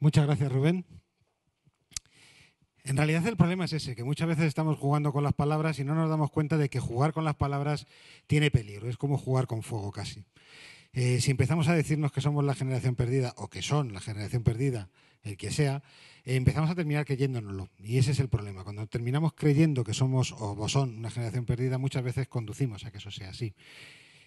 Muchas gracias, Rubén. En realidad el problema es ese, que muchas veces estamos jugando con las palabras y no nos damos cuenta de que jugar con las palabras tiene peligro, es como jugar con fuego casi. Si empezamos a decirnos que somos la generación perdida o que son la generación perdida, el que sea, empezamos a terminar creyéndonoslo. Y ese es el problema. Cuando terminamos creyendo que somos o son una generación perdida, muchas veces conducimos a que eso sea así.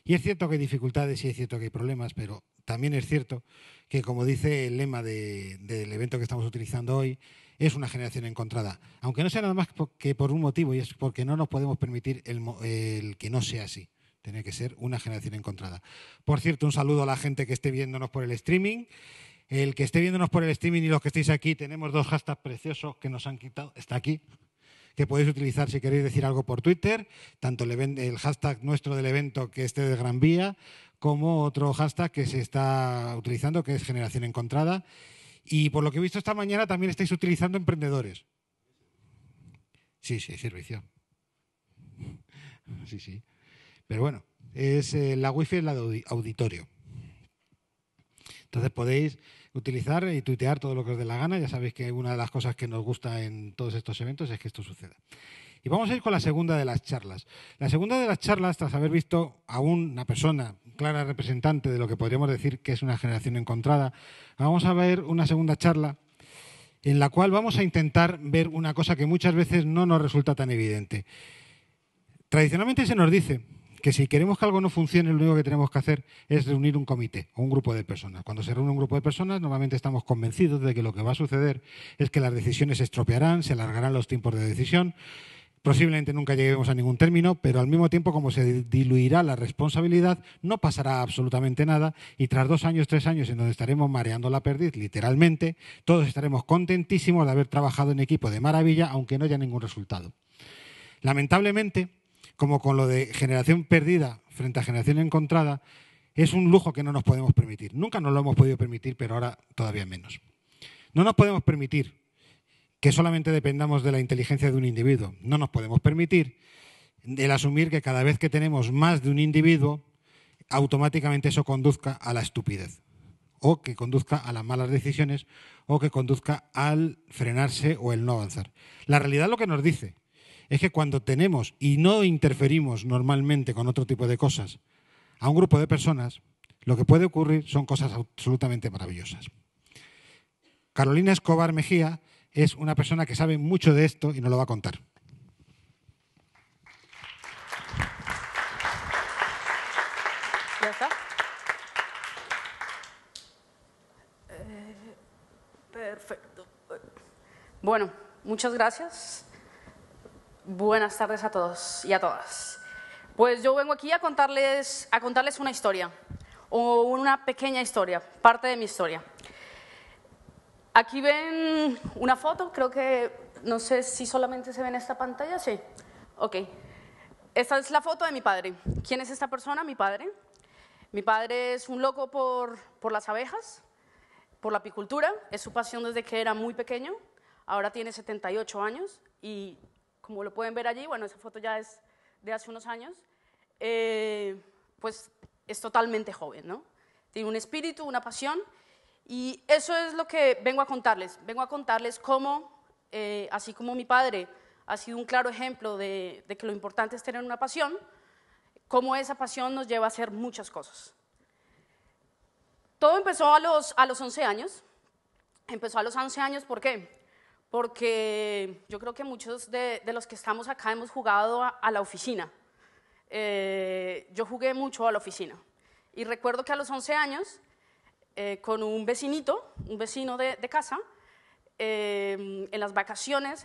Y es cierto que hay dificultades y es cierto que hay problemas, pero también es cierto que, como dice el lema del evento que estamos utilizando hoy, es una generación encontrada. Aunque no sea nada más que por un motivo, y es porque no nos podemos permitir el que no sea así. Tiene que ser una generación encontrada. Por cierto, un saludo a la gente que esté viéndonos por el streaming. El que esté viéndonos por el streaming y los que estéis aquí, tenemos dos hashtags preciosos que nos han quitado. Está aquí, que podéis utilizar si queréis decir algo por Twitter, tanto el hashtag nuestro del evento, que es de Gran Vía, como otro hashtag que se está utilizando, que es Generación Encontrada. Y por lo que he visto esta mañana también estáis utilizando emprendedores. Sí, sí, servicio. Sí, sí. Pero bueno, la wifi es la de auditorio. Entonces podéis utilizar y tuitear todo lo que os dé la gana. Ya sabéis que una de las cosas que nos gusta en todos estos eventos es que esto suceda. Y vamos a ir con la segunda de las charlas. La segunda de las charlas, tras haber visto a una persona clara representante de lo que podríamos decir que es una generación encontrada, vamos a ver una segunda charla en la cual vamos a intentar ver una cosa que muchas veces no nos resulta tan evidente. Tradicionalmente se nos dice que si queremos que algo no funcione, lo único que tenemos que hacer es reunir un comité o un grupo de personas. Cuando se reúne un grupo de personas, normalmente estamos convencidos de que lo que va a suceder es que las decisiones se estropearán, se alargarán los tiempos de decisión, posiblemente nunca lleguemos a ningún término, pero al mismo tiempo, como se diluirá la responsabilidad, no pasará absolutamente nada y tras 2 años, 3 años en donde estaremos mareando la perdiz, literalmente, todos estaremos contentísimos de haber trabajado en equipo de maravilla, aunque no haya ningún resultado. Lamentablemente, como con lo de generación perdida frente a generación encontrada, es un lujo que no nos podemos permitir. Nunca nos lo hemos podido permitir, pero ahora todavía menos. No nos podemos permitir que solamente dependamos de la inteligencia de un individuo. No nos podemos permitir el asumir que cada vez que tenemos más de un individuo, automáticamente eso conduzca a la estupidez, o que conduzca a las malas decisiones, o que conduzca al frenarse o el no avanzar. La realidad lo que nos dice es que cuando tenemos y no interferimos normalmente con otro tipo de cosas a un grupo de personas, lo que puede ocurrir son cosas absolutamente maravillosas. Carolina Escobar Mejía es una persona que sabe mucho de esto y nos lo va a contar. ¿Ya está? Perfecto. Bueno, muchas gracias. Buenas tardes a todos y a todas. Pues yo vengo aquí a contarles una historia, o una pequeña historia, parte de mi historia. Aquí ven una foto, creo que, no sé si solamente se ve en esta pantalla, sí. Ok. Esta es la foto de mi padre. ¿Quién es esta persona? Mi padre. Mi padre es un loco por las abejas, por la apicultura, es su pasión desde que era muy pequeño, ahora tiene 78 años y como lo pueden ver allí, bueno, esa foto ya es de hace unos años, pues es totalmente joven, ¿no? Tiene un espíritu, una pasión y eso es lo que vengo a contarles cómo, así como mi padre ha sido un claro ejemplo de que lo importante es tener una pasión, cómo esa pasión nos lleva a hacer muchas cosas. Todo empezó a los 11 años. Empezó a los 11 años, ¿por qué? Porque yo creo que muchos de los que estamos acá hemos jugado a la oficina. Yo jugué mucho a la oficina. Y recuerdo que a los 11 años, con un vecino de casa, en las vacaciones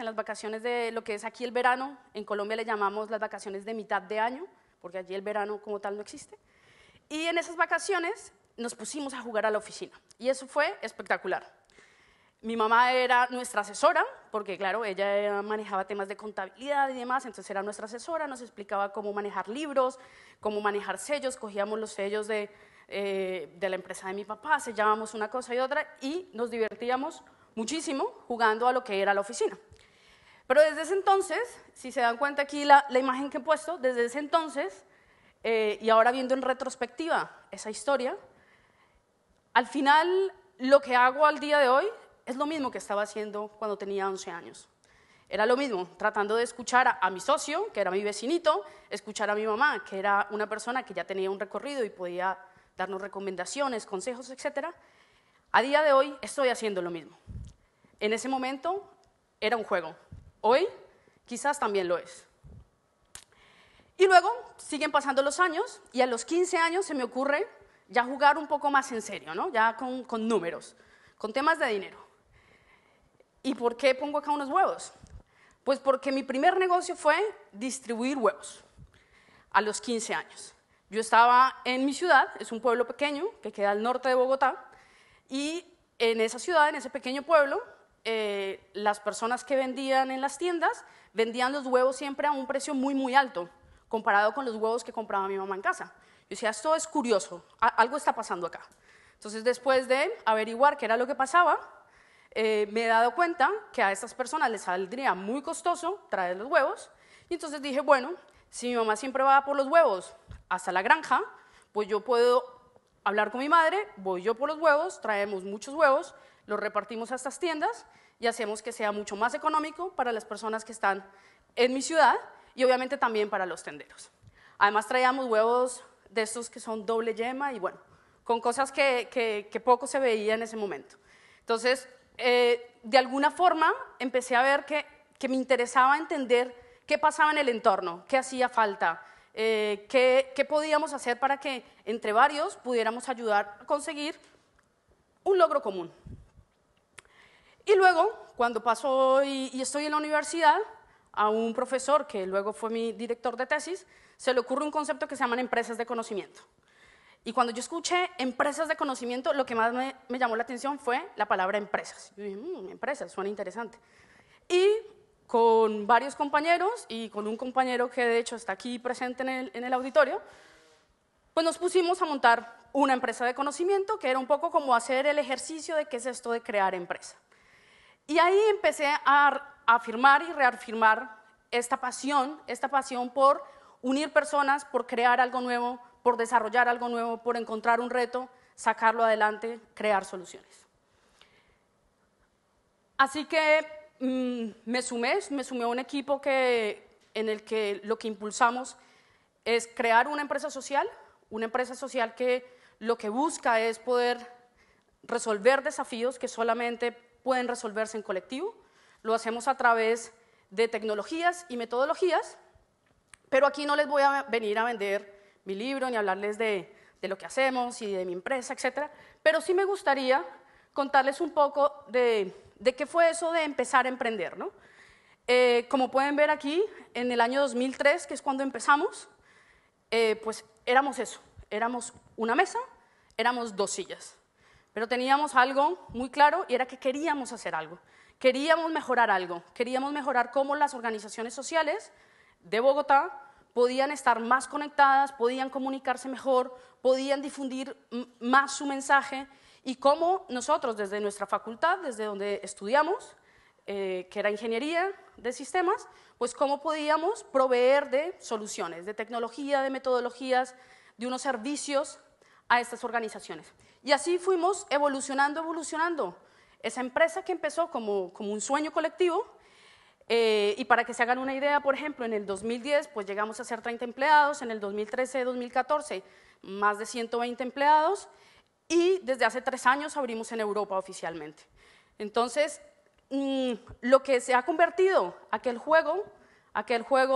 de lo que es aquí el verano, en Colombia le llamamos las vacaciones de mitad de año, porque allí el verano como tal no existe. Y en esas vacaciones nos pusimos a jugar a la oficina y eso fue espectacular. Mi mamá era nuestra asesora, porque claro, ella manejaba temas de contabilidad y demás, entonces era nuestra asesora, nos explicaba cómo manejar libros, cómo manejar sellos, cogíamos los sellos de la empresa de mi papá, sellábamos una cosa y otra y nos divertíamos muchísimo jugando a lo que era la oficina. Pero desde ese entonces, si se dan cuenta aquí la imagen que he puesto, desde ese entonces, y ahora viendo en retrospectiva esa historia, al final lo que hago al día de hoy es lo mismo que estaba haciendo cuando tenía 11 años. Era lo mismo, tratando de escuchar a mi socio, que era mi vecinito, escuchar a mi mamá, que era una persona que ya tenía un recorrido y podía darnos recomendaciones, consejos, etc. A día de hoy estoy haciendo lo mismo. En ese momento era un juego. Hoy quizás también lo es. Y luego siguen pasando los años y a los 15 años se me ocurre ya jugar un poco más en serio, ¿no? Ya con números, con temas de dinero. ¿Y por qué pongo acá unos huevos? Pues porque mi primer negocio fue distribuir huevos a los 15 años. Yo estaba en mi ciudad, es un pueblo pequeño que queda al norte de Bogotá, y en esa ciudad, en ese pequeño pueblo, las personas que vendían en las tiendas vendían los huevos siempre a un precio muy, muy alto, comparado con los huevos que compraba mi mamá en casa. Yo decía, esto es curioso, algo está pasando acá. Entonces, después de averiguar qué era lo que pasaba, me he dado cuenta que a estas personas les saldría muy costoso traer los huevos, y entonces dije, bueno, si mi mamá siempre va por los huevos hasta la granja, pues yo puedo hablar con mi madre, voy yo por los huevos, traemos muchos huevos, los repartimos a estas tiendas y hacemos que sea mucho más económico para las personas que están en mi ciudad y obviamente también para los tenderos. Además traíamos huevos de estos que son doble yema y bueno, con cosas que poco se veía en ese momento. Entonces, de alguna forma empecé a ver que me interesaba entender qué pasaba en el entorno, qué hacía falta, qué podíamos hacer para que entre varios pudiéramos ayudar a conseguir un logro común. Y luego, cuando pasó y estoy en la universidad, a un profesor que luego fue mi director de tesis, se le ocurre un concepto que se llaman empresas de conocimiento. Y cuando yo escuché empresas de conocimiento, lo que más me llamó la atención fue la palabra empresas. Yo dije, empresas, suena interesante. Y con varios compañeros y con un compañero que de hecho está aquí presente en el auditorio, pues nos pusimos a montar una empresa de conocimiento que era un poco como hacer el ejercicio de qué es esto de crear empresa. Y ahí empecé a afirmar y reafirmar esta pasión por unir personas, por crear algo nuevo, por desarrollar algo nuevo, por encontrar un reto, sacarlo adelante, crear soluciones. Así que me sumé a un equipo en el que lo que impulsamos es crear una empresa social que lo que busca es poder resolver desafíos que solamente pueden resolverse en colectivo. Lo hacemos a través de tecnologías y metodologías, pero aquí no les voy a venir a vender mi libro ni hablarles de lo que hacemos y de mi empresa, etc. Pero sí me gustaría contarles un poco de qué fue eso de empezar a emprender, ¿no? Como pueden ver aquí, en el año 2003, que es cuando empezamos, pues éramos eso, éramos una mesa, éramos 2 sillas. Pero teníamos algo muy claro y era que queríamos hacer algo, queríamos mejorar cómo las organizaciones sociales de Bogotá podían estar más conectadas, podían comunicarse mejor, podían difundir más su mensaje y cómo nosotros desde nuestra facultad, desde donde estudiamos, que era ingeniería de sistemas, pues cómo podíamos proveer de soluciones, de tecnología, de metodologías, de unos servicios a estas organizaciones. Y así fuimos evolucionando. Esa empresa que empezó como un sueño colectivo, y para que se hagan una idea, por ejemplo, en el 2010 pues llegamos a ser 30 empleados, en el 2013-2014 más de 120 empleados, y desde hace 3 años abrimos en Europa oficialmente. Entonces, lo que se ha convertido aquel juego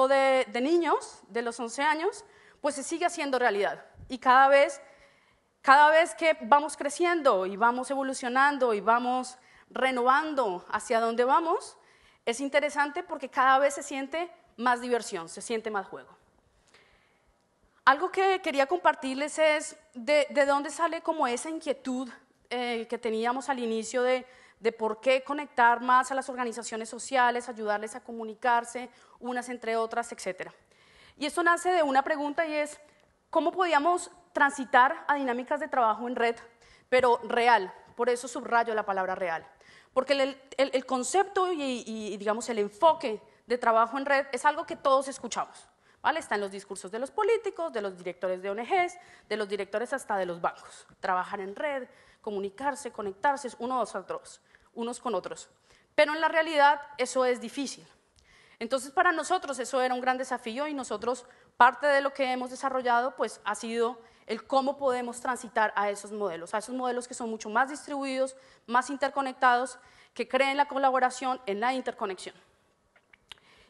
de niños de los 11 años, pues se sigue haciendo realidad. Y cada vez que vamos creciendo y vamos evolucionando y vamos renovando hacia dónde vamos, es interesante porque cada vez se siente más diversión, se siente más juego. Algo que quería compartirles es de dónde sale como esa inquietud que teníamos al inicio de por qué conectar más a las organizaciones sociales, ayudarles a comunicarse unas entre otras, etc. Y esto nace de una pregunta y es, ¿cómo podíamos transitar a dinámicas de trabajo en red, pero real? Por eso subrayo la palabra real. Porque el concepto y digamos el enfoque de trabajo en red es algo que todos escuchamos, ¿vale? Está en los discursos de los políticos, de los directores de ONGs, de los directores hasta de los bancos. Trabajar en red, comunicarse, conectarse, es 1, 2, 3. unos con otros. Pero en la realidad eso es difícil. Entonces para nosotros eso era un gran desafío y nosotros parte de lo que hemos desarrollado pues ha sido el cómo podemos transitar a esos modelos que son mucho más distribuidos, más interconectados, que creen la colaboración en la interconexión.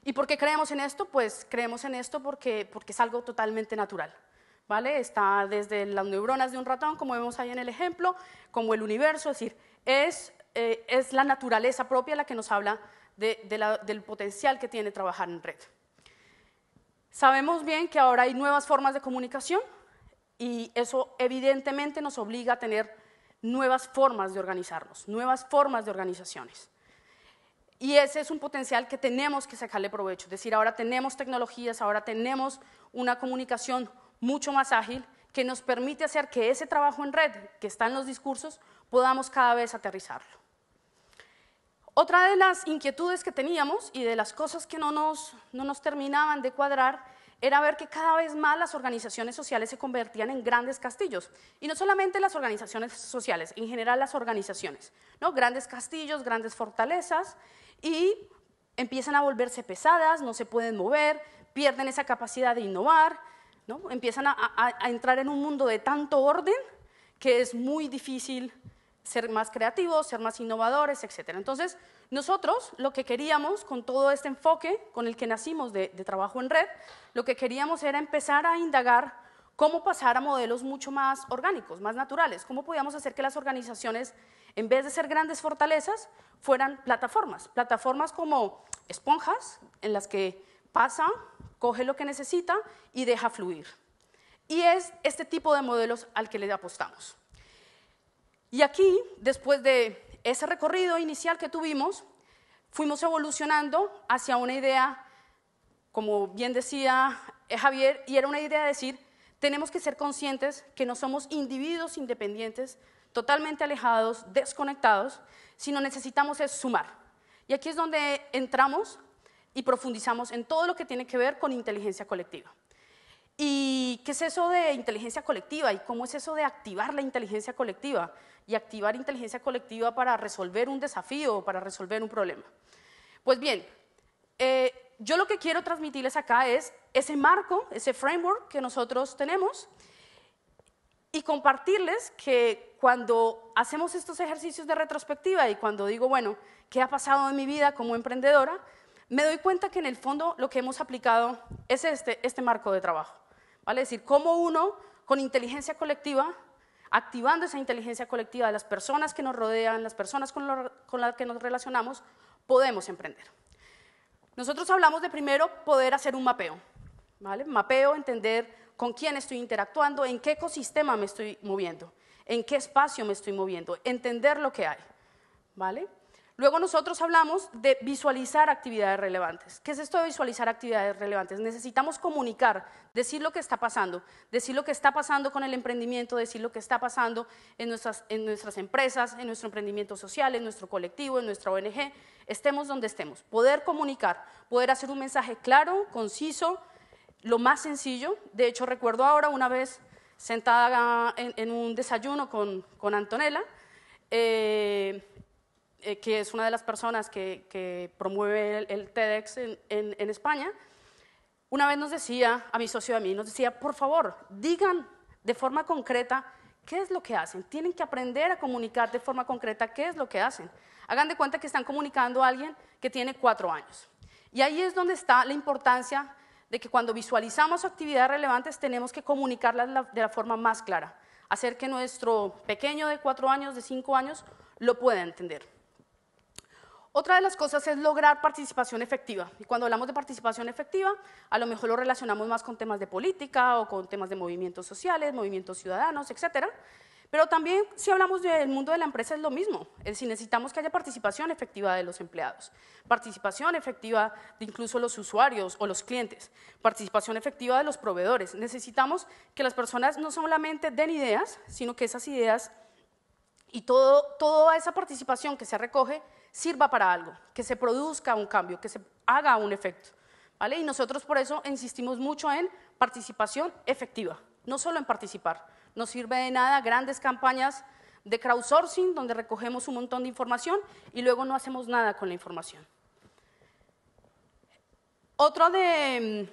¿Y por qué creemos en esto? Pues creemos en esto porque es algo totalmente natural, ¿vale? Está desde las neuronas de un ratón, como vemos ahí en el ejemplo, como el universo, es decir, es la naturaleza propia la que nos habla del potencial que tiene trabajar en red. Sabemos bien que ahora hay nuevas formas de comunicación y eso evidentemente nos obliga a tener nuevas formas de organizarnos, nuevas formas de organizaciones. Y ese es un potencial que tenemos que sacarle provecho, es decir, ahora tenemos tecnologías, ahora tenemos una comunicación mucho más ágil que nos permite hacer que ese trabajo en red que está en los discursos podamos cada vez aterrizarlo. Otra de las inquietudes que teníamos y de las cosas que no nos terminaban de cuadrar era ver que cada vez más las organizaciones sociales se convertían en grandes castillos. Y no solamente las organizaciones sociales, en general las organizaciones, ¿no? Grandes castillos, grandes fortalezas, y empiezan a volverse pesadas, no se pueden mover, pierden esa capacidad de innovar, ¿no? Empiezan a entrar en un mundo de tanto orden que es muy difícil ser más creativos, ser más innovadores, etc. Entonces, nosotros lo que queríamos con todo este enfoque con el que nacimos de trabajo en red, lo que queríamos era empezar a indagar cómo pasar a modelos mucho más orgánicos, más naturales, cómo podíamos hacer que las organizaciones, en vez de ser grandes fortalezas, fueran plataformas como esponjas en las que pasa, coge lo que necesita y deja fluir. Y es este tipo de modelos al que le apostamos. Y aquí, después de ese recorrido inicial que tuvimos, fuimos evolucionando hacia una idea, como bien decía Javier, y era una idea de decir, tenemos que ser conscientes que no somos individuos independientes, totalmente alejados, desconectados, sino necesitamos es sumar. Y aquí es donde entramos y profundizamos en todo lo que tiene que ver con inteligencia colectiva. ¿Y qué es eso de inteligencia colectiva? ¿Y cómo es eso de activar la inteligencia colectiva? Y activar inteligencia colectiva para resolver un desafío o para resolver un problema. Pues bien, yo lo que quiero transmitirles acá es ese marco, ese framework que nosotros tenemos y compartirles que cuando hacemos estos ejercicios de retrospectiva y cuando digo, bueno, ¿qué ha pasado en mi vida como emprendedora? Me doy cuenta que en el fondo lo que hemos aplicado es este marco de trabajo, ¿vale? Es decir, cómo uno con inteligencia colectiva, activando esa inteligencia colectiva de las personas que nos rodean, las personas con las que nos relacionamos, podemos emprender. Nosotros hablamos de primero poder hacer un mapeo, ¿vale? Mapeo, entender con quién estoy interactuando, en qué ecosistema me estoy moviendo, en qué espacio me estoy moviendo, entender lo que hay, ¿vale? Luego nosotros hablamos de visualizar actividades relevantes. ¿Qué es esto de visualizar actividades relevantes? Necesitamos comunicar, decir lo que está pasando con el emprendimiento, decir lo que está pasando en nuestras empresas, en nuestro emprendimiento social, en nuestro colectivo, en nuestra ONG, estemos donde estemos. Poder comunicar, poder hacer un mensaje claro, conciso, lo más sencillo. De hecho, recuerdo ahora una vez sentada en un desayuno con Antonella, que es una de las personas que promueve el TEDx en España, una vez nos decía, a mi socio y a mí, nos decía, por favor, digan de forma concreta qué es lo que hacen. Tienen que aprender a comunicar de forma concreta qué es lo que hacen. Hagan de cuenta que están comunicando a alguien que tiene 4 años. Y ahí es donde está la importancia de que cuando visualizamos actividades relevantes tenemos que comunicarlas de la forma más clara, hacer que nuestro pequeño de 4 años, de 5 años, lo pueda entender. Otra de las cosas es lograr participación efectiva. Y cuando hablamos de participación efectiva, a lo mejor lo relacionamos más con temas de política o con temas de movimientos sociales, movimientos ciudadanos, etc. Pero también si hablamos del mundo de la empresa es lo mismo. Es decir, necesitamos que haya participación efectiva de los empleados, participación efectiva de incluso los usuarios o los clientes, participación efectiva de los proveedores. Necesitamos que las personas no solamente den ideas, sino que esas ideas y toda esa participación que se recoge sirva para algo, que se produzca un cambio, que se haga un efecto, ¿vale? Y nosotros por eso insistimos mucho en participación efectiva, no solo en participar. No sirve de nada grandes campañas de crowdsourcing, donde recogemos un montón de información y luego no hacemos nada con la información. Otro de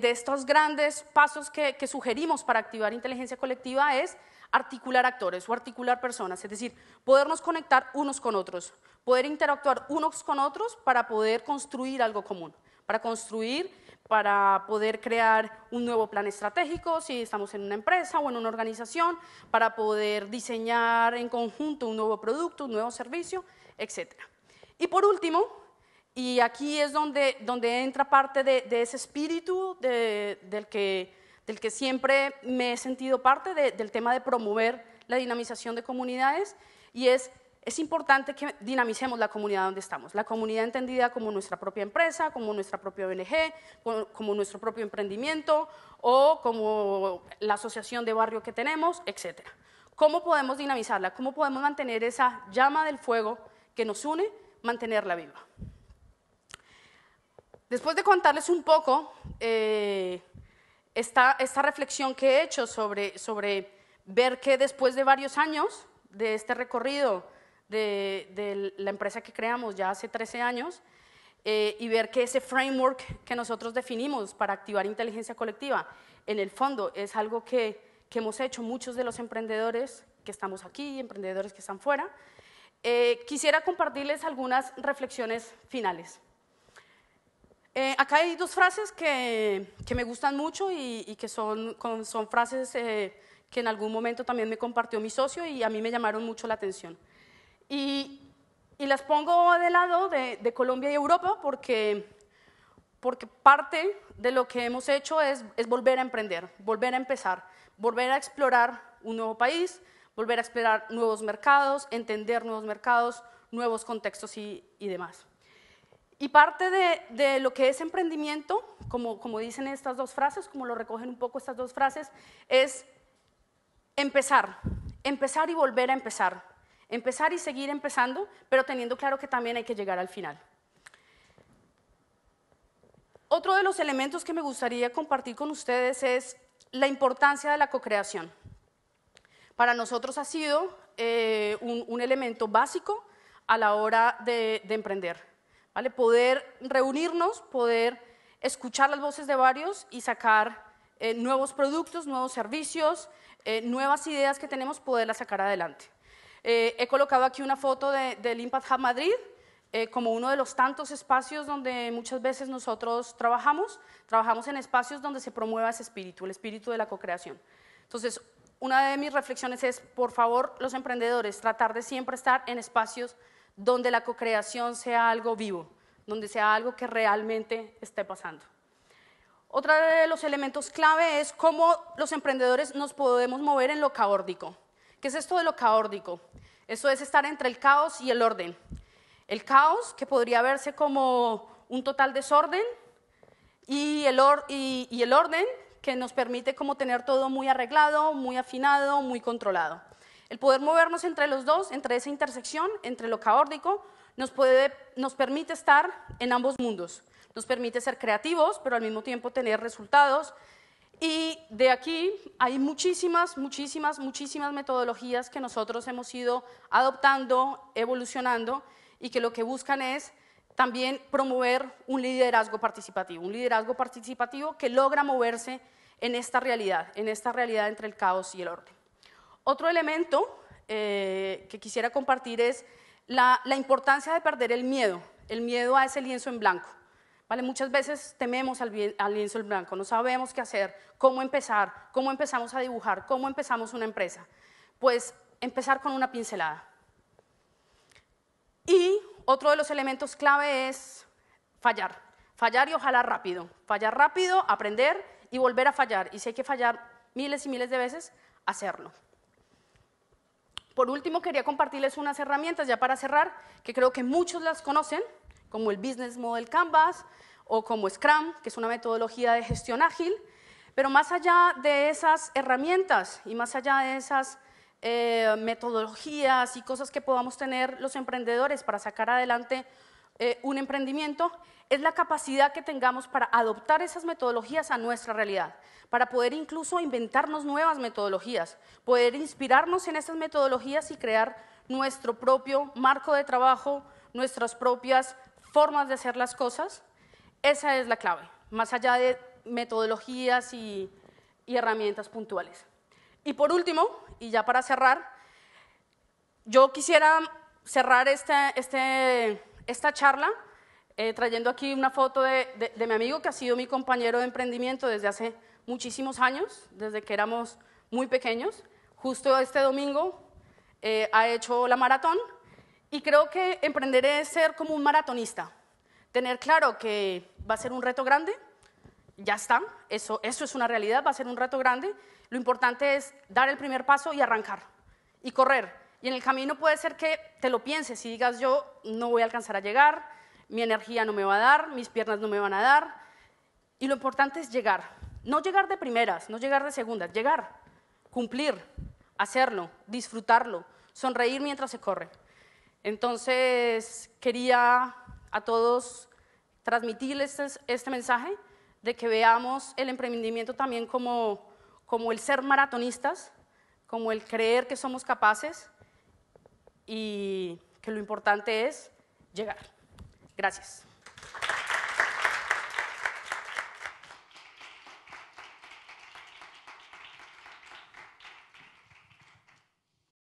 estos grandes pasos que sugerimos para activar inteligencia colectiva es articular actores o articular personas, es decir, podernos conectar unos con otros, poder interactuar unos con otros para poder construir algo común, para poder crear un nuevo plan estratégico si estamos en una empresa o en una organización, para poder diseñar en conjunto un nuevo producto, un nuevo servicio, etc. Y por último, y aquí es donde entra parte de ese espíritu del que siempre me he sentido parte, del tema de promover la dinamización de comunidades, y es importante que dinamicemos la comunidad donde estamos, la comunidad entendida como nuestra propia empresa, como nuestra propia ONG, como nuestro propio emprendimiento o como la asociación de barrio que tenemos, etc. ¿Cómo podemos dinamizarla? ¿Cómo podemos mantener esa llama del fuego que nos une, mantenerla viva? Después de contarles un poco esta reflexión que he hecho sobre ver que después de varios años de este recorrido de la empresa que creamos ya hace 13 años y ver que ese framework que nosotros definimos para activar inteligencia colectiva, en el fondo es algo que hemos hecho muchos de los emprendedores que estamos aquí, emprendedores que están fuera, quisiera compartirles algunas reflexiones finales. Acá hay dos frases que me gustan mucho y que son frases que en algún momento también me compartió mi socio y a mí me llamaron mucho la atención. Y las pongo de lado de Colombia y Europa porque parte de lo que hemos hecho es volver a emprender, volver a empezar, volver a explorar un nuevo país, volver a explorar nuevos mercados, entender nuevos mercados, nuevos contextos y demás. Y parte de lo que es emprendimiento, como dicen estas dos frases, como lo recogen un poco estas dos frases, es empezar y volver a empezar y seguir empezando, pero teniendo claro que también hay que llegar al final. Otro de los elementos que me gustaría compartir con ustedes es la importancia de la co-creación. Para nosotros ha sido un elemento básico a la hora de emprender. ¿Vale? Poder reunirnos, poder escuchar las voces de varios y sacar nuevos productos, nuevos servicios, nuevas ideas que tenemos, poderlas sacar adelante. He colocado aquí una foto del Impact Hub Madrid como uno de los tantos espacios donde muchas veces nosotros trabajamos en espacios donde se promueva ese espíritu, el espíritu de la co-creación. Entonces, una de mis reflexiones es, por favor, los emprendedores, tratar de siempre estar en espacios donde la co-creación sea algo vivo, donde sea algo que realmente esté pasando. Otro de los elementos clave es cómo los emprendedores nos podemos mover en lo caótico. ¿Qué es esto de lo caótico? Eso es estar entre el caos y el orden. El caos, que podría verse como un total desorden, y el orden, que nos permite como tener todo muy arreglado, muy afinado, muy controlado. El poder movernos entre los dos, entre esa intersección, entre lo caótico, nos permite estar en ambos mundos. Nos permite ser creativos, pero al mismo tiempo tener resultados. Y de aquí hay muchísimas metodologías que nosotros hemos ido adoptando, evolucionando, y que lo que buscan es también promover un liderazgo participativo que logra moverse en esta realidad entre el caos y el orden. Otro elemento que quisiera compartir es la importancia de perder el miedo a ese lienzo en blanco. ¿Vale? Muchas veces tememos al lienzo en blanco, no sabemos qué hacer, cómo empezar, cómo empezamos a dibujar, cómo empezamos una empresa. Pues empezar con una pincelada. Y otro de los elementos clave es fallar y ojalá rápido. Fallar rápido, aprender y volver a fallar. Y si hay que fallar miles y miles de veces, hacerlo. Por último, quería compartirles unas herramientas, ya para cerrar, que creo que muchos las conocen, como el Business Model Canvas o como Scrum, que es una metodología de gestión ágil, pero más allá de esas herramientas y más allá de esas metodologías y cosas que podamos tener los emprendedores para sacar adelante un emprendimiento es la capacidad que tengamos para adoptar esas metodologías a nuestra realidad, para poder incluso inventarnos nuevas metodologías, poder inspirarnos en esas metodologías y crear nuestro propio marco de trabajo, nuestras propias formas de hacer las cosas. Esa es la clave, más allá de metodologías y herramientas puntuales. Y por último, y ya para cerrar, yo quisiera cerrar esta charla trayendo aquí una foto de mi amigo que ha sido mi compañero de emprendimiento desde hace muchísimos años, desde que éramos muy pequeños. Justo este domingo ha hecho la maratón y creo que emprender es ser como un maratonista, tener claro que va a ser un reto grande, ya está, eso es una realidad, va a ser un reto grande. Lo importante es dar el primer paso y arrancar y correr. Y en el camino puede ser que te lo pienses y digas, yo no voy a alcanzar a llegar, mi energía no me va a dar, mis piernas no me van a dar. Y lo importante es llegar. No llegar de primeras, no llegar de segundas, llegar, cumplir, hacerlo, disfrutarlo, sonreír mientras se corre. Entonces, quería a todos transmitirles este mensaje de que veamos el emprendimiento también como el ser maratonistas, como el creer que somos capaces y que lo importante es llegar. Gracias.